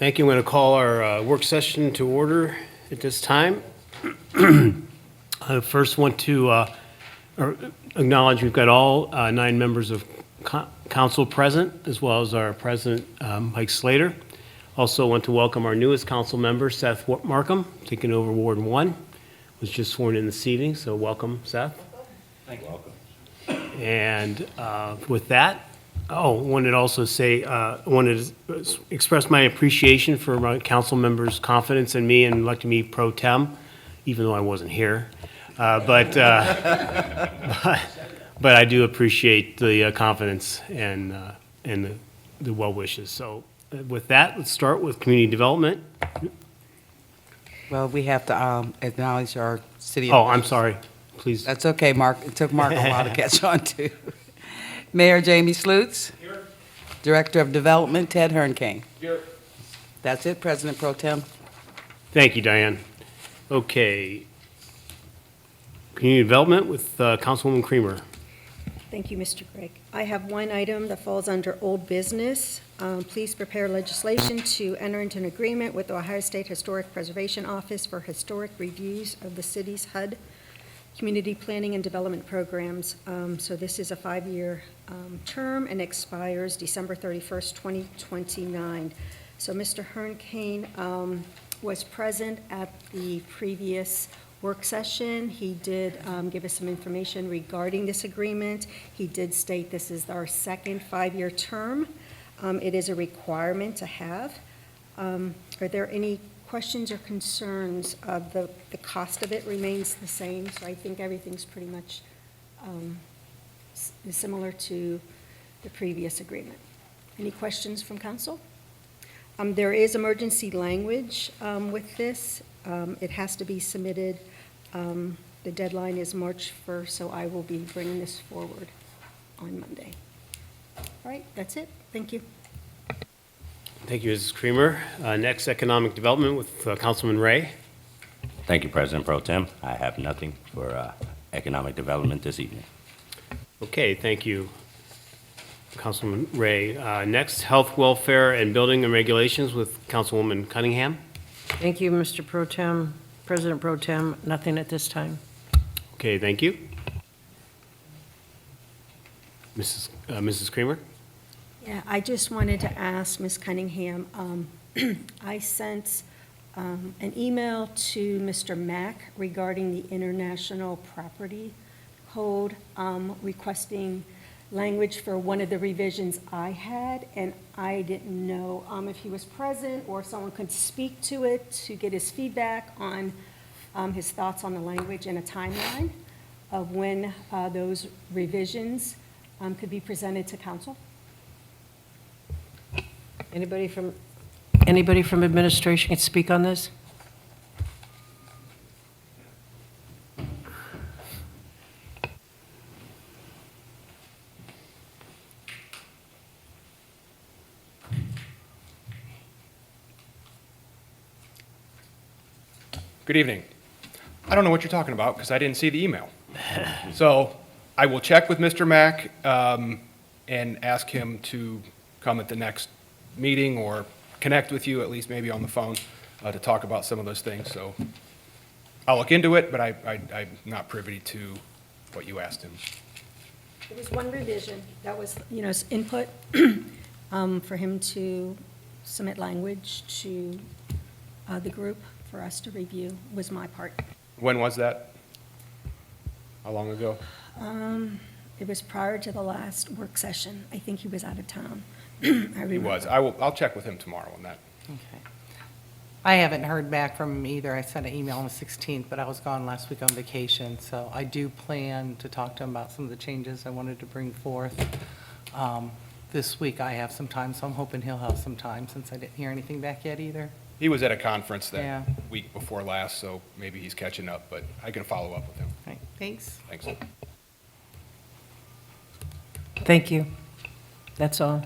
Thank you. I'm going to call our work session to order at this time. I first want to acknowledge we've got all 9 members of council present, as well as our president, Mike Slater. Also want to welcome our newest council member, Seth Markham, taking over Ward 1. Was just sworn in this evening, so welcome, Seth. Thank you. Welcome. And with that, wanted to also say, wanted to express my appreciation for my council members' confidence in me and electing me pro tem, even though I wasn't here. But I do appreciate the confidence and the well wishes. So with that, let's start with community development. Well, we have to acknowledge our city. Oh, I'm sorry. Please. That's okay, Mark. It took Mark a while to catch on to. Mayor Jamie Slutes. Here. Director of Development, Ted Hernkane. Here. That's it, President Pro Tem. Thank you, Diane. Okay. Community development with Councilwoman Creamer. Thank you, Mr. Gregg. I have one item that falls under old business. Please prepare legislation to enter into an agreement with the Ohio State Historic Preservation Office for historic reviews of the city's HUD community planning and development programs. So this is a 5-year term and expires December 31st, 2029. So Mr. Hernkane was present at the previous work session. He did give us some information regarding this agreement. He did state this is our second 5-year term. It is a requirement to have. Are there any questions or concerns? The cost of it remains the same, so I think everything's pretty much similar to the previous agreement. Any questions from council? There is emergency language with this. It has to be submitted. The deadline is March 1st, so I will be bringing this forward on Monday. All right, that's it. Thank you. Thank you, Mrs. Creamer. Next, economic development with Councilman Ray. Thank you, President Pro Tem. I have nothing for economic development this evening. Okay, thank you, Councilman Ray. Next, health, welfare, and building and regulations with Councilwoman Cunningham. Thank you, Mr. Pro Tem. President Pro Tem, nothing at this time. Okay, thank you. Mrs. Creamer? Yeah, I just wanted to ask Ms. Cunningham, I sent an email to Mr. Mack regarding the International Property Code, requesting language for one of the revisions I had, and I didn't know if he was present or if someone could speak to it to get his feedback on his thoughts on the language and a timeline of when those revisions could be presented to council. Anybody from administration can speak on this? Good evening. I don't know what you're talking about because I didn't see the email. So I will check with Mr. Mack and ask him to come at the next meeting or connect with you, at least maybe on the phone, to talk about some of those things. So I'll look into it, but I'm not privy to what you asked him. There was one revision that was, input for him to submit language to the group for us to review was my part. When was that? How long ago? It was prior to the last work session. I think he was out of town. He was. I'll check with him tomorrow on that. Okay. I haven't heard back from him either. I sent an email on the 16th, but I was gone last week on vacation, so I do plan to talk to him about some of the changes I wanted to bring forth. This week I have some time, so I'm hoping he'll have some time since I didn't hear anything back yet either. He was at a conference that Yeah. week before last, so maybe he's catching up, but I can follow up with him. All right, thanks. Thanks. Thank you. That's all.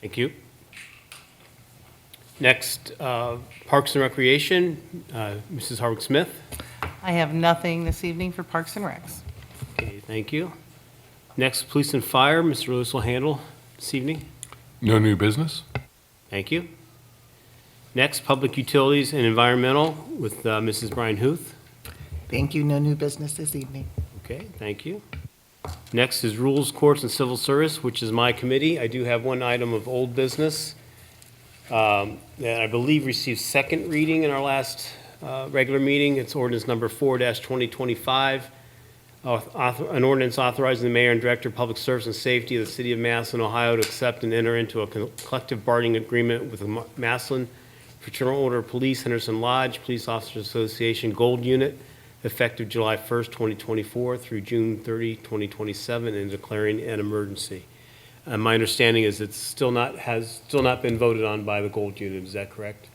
Thank you. Next, Parks and Recreation, Mrs. Harwick Smith. I have nothing this evening for Parks and Recs. Okay, thank you. Next, Police and Fire, Mr. Lewis will handle this evening. No new business? Thank you. Next, Public Utilities and Environmental with Mrs. Brian Huth. Thank you. No new business this evening. Okay, thank you. Next is Rules, Courts, and Civil Service, which is my committee. I do have one item of old business that I believe received second reading in our last regular meeting. It's ordinance number 4-2025, an ordinance authorizing the mayor and director of public service and safety of the city of Massillon, Ohio, to accept and enter into a collective bargaining agreement with the Massillon Fraternal Order of Police, Henderson Lodge, Police Officers Association Gold Unit, effective July 1st, 2024 through June 30, 2027, and declaring an emergency. My understanding is it's has still not been voted on by the Gold Unit. Is that correct?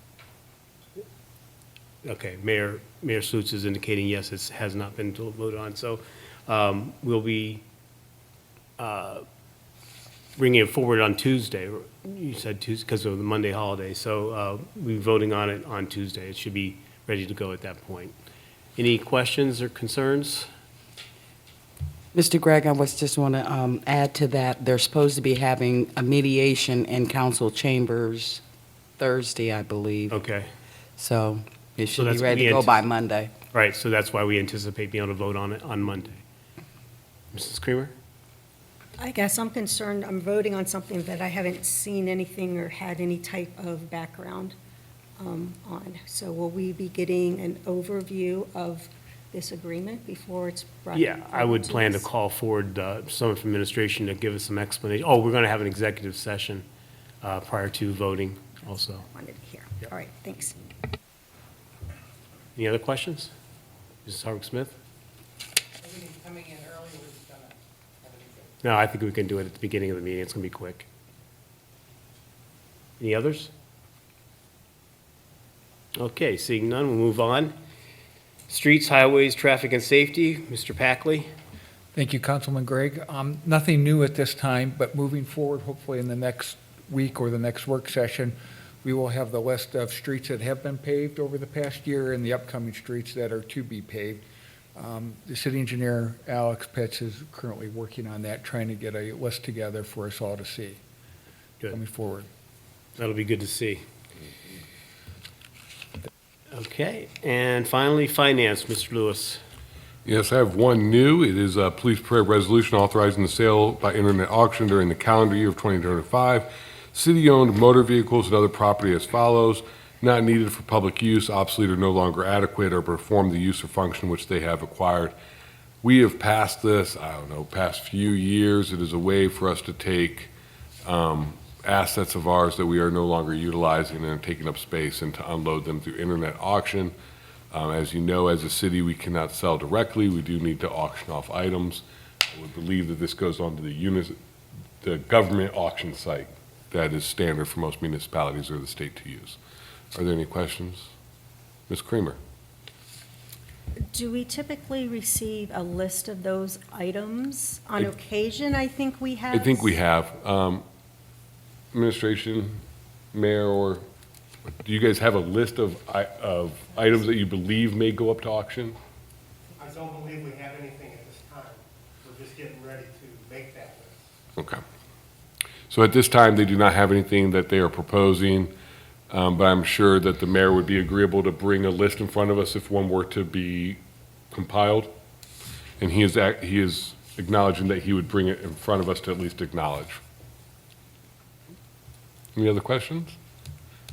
Okay, Mayor Slutz is indicating yes, it has not been voted on. So we'll be bringing it forward on Tuesday. You said Tuesday because of the Monday holiday. So we'll be voting on it on Tuesday. It should be ready to go at that point. Any questions or concerns? Mr. Gregg, I was just want to add to that, they're supposed to be having a mediation in council chambers Thursday, I believe. Okay, So it should be that's ready to we go by Monday. right, so that's why we anticipate being able to vote on it on Monday. Mrs. Creamer? I guess I'm concerned, I'm voting on something that I haven't seen anything or had any type of background on. So will we be getting an overview of this agreement before it's brought? Yeah, I would forward plan to us? call forward someone from administration to give us some explanation. Oh, we're going to have an executive session prior to voting also. Wanted to hear. All right, thanks. Any other questions? Mrs. Hardwick-Smith? Coming in early, we're just gonna have a No, I think we can do it at the beginning of the meeting. It's going to be quick. Any others? Okay, seeing none, we'll move on. Streets, highways, traffic and safety, Mr. Packley. Thank you, Councilman Gregg. Nothing new at this time, but moving forward, hopefully in the next week or the next work session, we will have the list of streets that have been paved over the past year and the upcoming streets that are to be paved. The city engineer, Alex Pitts, is currently working on that, trying to get a list together for us all to see coming Good. forward. That'll be good to see. Okay, and finally, finance, Mr. Lewis. Yes, I have one new. It is a police prayer resolution authorizing the sale by internet auction during the calendar year of 2025. City-owned motor vehicles and other property as follows: not needed for public use, obsolete or no longer adequate, or perform the use or function which they have acquired. We have passed this, past few years. It is a way for us to take assets of ours that we are no longer utilizing and are taking up space and to unload them through internet auction. As you know, as a city, we cannot sell directly. We do need to auction off items. I would believe that this goes on to the government auction site that is standard for most municipalities or the state to use. Are there any questions? Ms. Creamer? Do we typically receive a list of those items? On occasion, I think we have. I think we have. Administration, Mayor, or do you guys have a list of items that you believe may go up to auction? I don't believe we have anything at this time. We're just getting ready to make that list. Okay. So at this time, they do not have anything that they are proposing, but I'm sure that the mayor would be agreeable to bring a list in front of us if one were to be compiled. And he is acknowledging that he would bring it in front of us to at least acknowledge. Any other questions?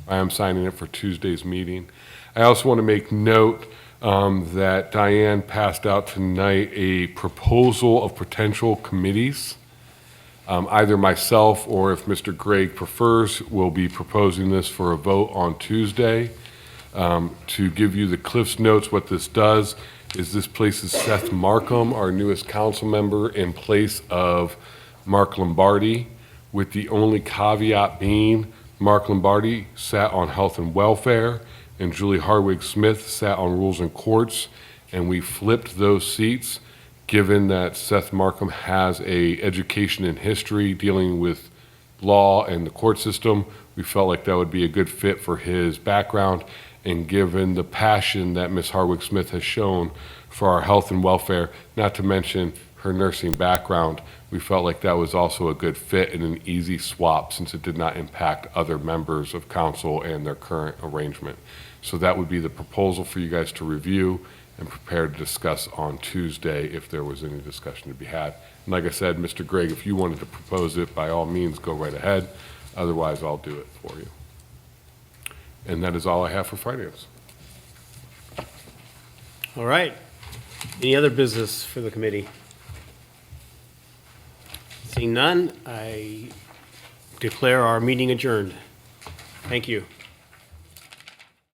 I am signing it for Tuesday's meeting. I also want to make note that Diane passed out tonight a proposal of potential committees. Either myself or, if Mr. Gregg prefers, will be proposing this for a vote on Tuesday. To give you the Cliff's Notes, what this does is this places Seth Markham, our newest council member, in place of Mark Lombardi, with the only caveat being Mark Lombardi sat on Health and Welfare and Julie Hardwick-Smith sat on Rules and Courts, and we flipped those seats. Given that Seth Markham has a education in history dealing with law and the court system, we felt like that would be a good fit for his background. And given the passion that Ms. Hardwick-Smith has shown for our health and welfare, not to mention her nursing background, we felt like that was also a good fit and an easy swap since it did not impact other members of council and their current arrangement. So that would be the proposal for you guys to review and prepare to discuss on Tuesday if there was any discussion to be had. And like I said, Mr. Gregg, if you wanted to propose it, by all means, go right ahead. Otherwise, I'll do it for you. And that is all I have for finance. All right. Any other business for the committee? Seeing none, I declare our meeting adjourned. Thank you.